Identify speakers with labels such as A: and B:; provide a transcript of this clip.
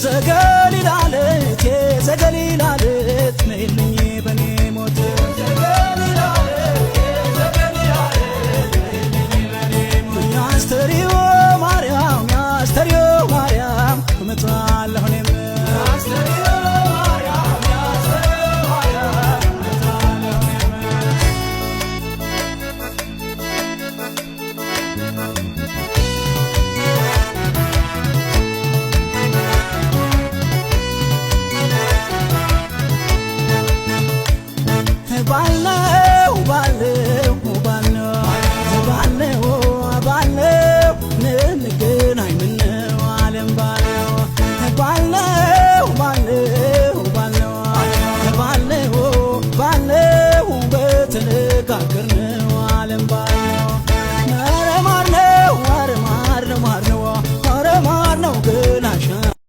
A: ዘገሊላለት ዘገሊላለት ነይልኝ በኔ ሞት ያስተሪዮ ማርያም ያስተሪዮ ማርያም እመጣለሁ እኔም ያስተሪዮ ማርያም ያስተሪዮ ማርያም እመጣለሁ እኔም ባለው ባለው ባለው ባለው እንገናኝ ምነው ዓለም ባለው ባለው ባለው ባለው ባለው ባለው በተነጋገርን